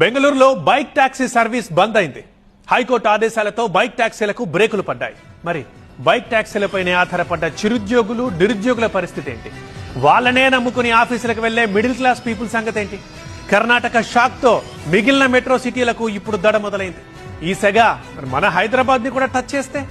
బెంగళూరులో bike taxi service బంద్ అయింది. High court ఆదేశాలతో బైక్ టాక్సీలకు బ్రేకులు పడ్డాయి. మరి బైక్ టాక్సీలపైనే ఆధారపడ్డ చిరుద్యోగులు, నిరుద్యోగుల పరిస్థితి ఏంటి? వాళ్ళనే నమ్ముకుని ఆఫీసులకు వెళ్లే మిడిల్ క్లాస్ పీపుల్ సంగతి ఏంటి? కర్ణాటక షాక్ తో మిగిలిన మెట్రో సిటీలకు ఇప్పుడు దడ మొదలైంది. ఈ సెగ మన హైదరాబాద్ ని కూడా టచ్ చేస్తే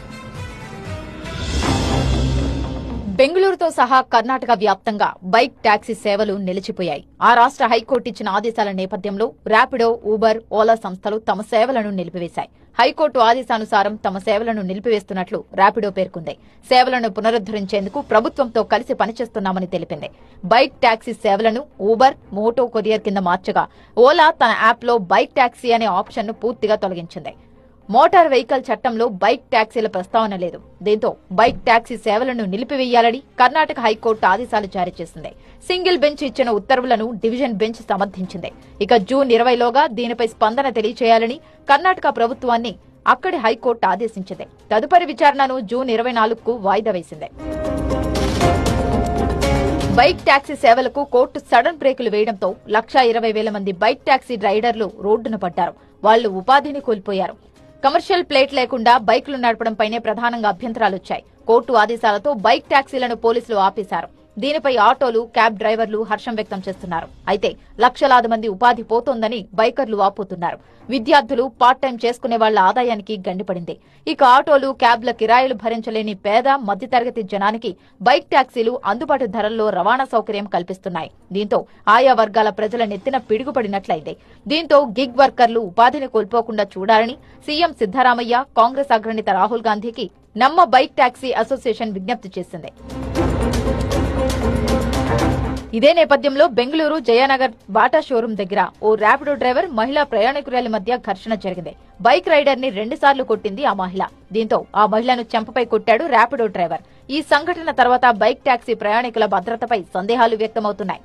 బెంగళూరుతో సహా కర్ణాటక వ్యాప్తంగా బైక్ టాక్సీ సేవలు నిలిచిపోయాయి. ఆ రాష్ట్ర హైకోర్టు ఇచ్చిన ఆదేశాల నేపథ్యంలో ర్యాపిడో, ఊబర్, ఓలా సంస్థలు తమ సేవలను నిలిపివేశాయి. హైకోర్టు ఆదేశానుసారం తమ సేవలను నిలిపివేస్తున్నట్లు ర్యాపిడో పేర్కొంది. సేవలను పునరుద్దరించేందుకు ప్రభుత్వంతో కలిసి పనిచేస్తున్నామని తెలిపింది. బైక్ టాక్సీ సేవలను ఊబర్, మోటో కొరియర్ కింద మార్చగా ఓలా తన యాప్లో బైక్ టాక్సీ అనే ఆప్షన్ను పూర్తిగా తొలగించింది. మోటార్ వెహికల్ చట్టంలో బైక్ టాక్సీల ప్రస్తావన లేదు. దీంతో బైక్ టాక్సీ సేవలను నిలిపివేయాలని కర్ణాటక హైకోర్టు ఆదేశాలు జారీ చేసింది. సింగిల్ బెంచ్ ఇచ్చిన ఉత్తర్వులను డివిజన్ బెంచ్ సమర్థించింది. ఇక జూన్ 20లోగా దీనిపై స్పందన తెలియచేయాలని కర్ణాటక ప్రభుత్వాన్ని అక్కడి హైకోర్టు ఆదేశించింది. తదుపరి విచారణను జూన్ 24కు వాయిదా వేసింది. బైక్ టాక్సీ సేవలకు కోర్టు సడన్ బ్రేకులు వేయడంతో 1,20,000 మంది బైక్ టాక్సీ రైడర్లు రోడ్డున పడ్డారు. వాళ్లు ఉపాధిని కోల్పోయారు. కమర్షియల్ ప్లేట్ లేకుండా బైకులు నడపడంపైనే ప్రధానంగా అభ్యంతరాలొచ్చాయి. కోర్టు ఆదేశాలతో బైక్ టాక్సీలను పోలీసులు ఆపేశారు. దీనిపై ఆటోలు, క్యాబ్ డ్రైవర్లు హర్షం వ్యక్తం చేస్తున్నారు. అయితే లక్షలాది మంది ఉపాధి పోతోందని బైకర్లు వాపోతున్నారు. విద్యార్థులు, పార్ట్ టైం చేసుకునే వాళ్ల ఆదాయానికి గండిపడింది. ఇక ఆటోలు, క్యాబ్ల కిరాయిలు భరించలేని పేద, మధ్యతరగతి జనానికి బైక్ టాక్సీలు అందుబాటు ధరల్లో రవాణా సౌకర్యం కల్పిస్తున్నాయి. దీంతో ఆయా వర్గాల ప్రజల నెత్తిన పిడుగుపడినట్లయింది. దీంతో గిగ్ వర్కర్లు ఉపాధిని కోల్పోకుండా చూడాలని సీఎం సిద్దరామయ్య, కాంగ్రెస్ అగ్రనేత రాహుల్ గాంధీకి నమ్మ బైక్ టాక్సీ అసోసియేషన్ విజ్ఞప్తి చేసింది. ఇదే నేపథ్యంలో బెంగళూరు జయానగర్ బాటా షోరూం దగ్గర ఓ ర్యాపిడో డ్రైవర్, మహిళా ప్రయాణికురాలి మధ్య ఘర్షణ జరిగింది. బైక్ రైడర్ ని 2 సార్లు కొట్టింది ఆ మహిళ. దీంతో ఆ మహిళను చెంపపై కొట్టాడు ర్యాపిడో డ్రైవర్. ఈ సంఘటన తర్వాత బైక్ టాక్సీ ప్రయాణికుల భద్రతపై సందేహాలు వ్యక్తమవుతున్నాయి.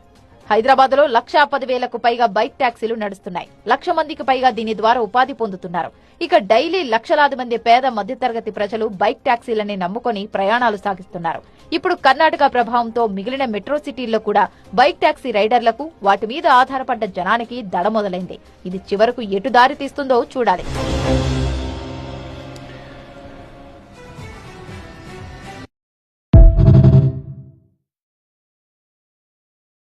హైదరాబాద్ లో 1,10,000కు పైగా బైక్ టాక్సీలు నడుస్తున్నాయి. 1,00,000 మందికి పైగా దీని ద్వారా ఉపాధి పొందుతున్నారు. ఇక డైలీ లక్షలాది మంది పేద, మధ్యతరగతి ప్రజలు బైక్ టాక్సీలని నమ్ముకొని ప్రయాణాలు సాగిస్తున్నారు. ఇప్పుడు కర్ణాటక ప్రభావంతో మిగిలిన మెట్రో సిటీల్లో కూడా బైక్ టాక్సీ రైడర్లకు, వాటి మీద ఆధారపడ్డ జనానికి దడ మొదలైంది. ఇది చివరకు ఎటు దారి తీస్తుందో చూడాలి.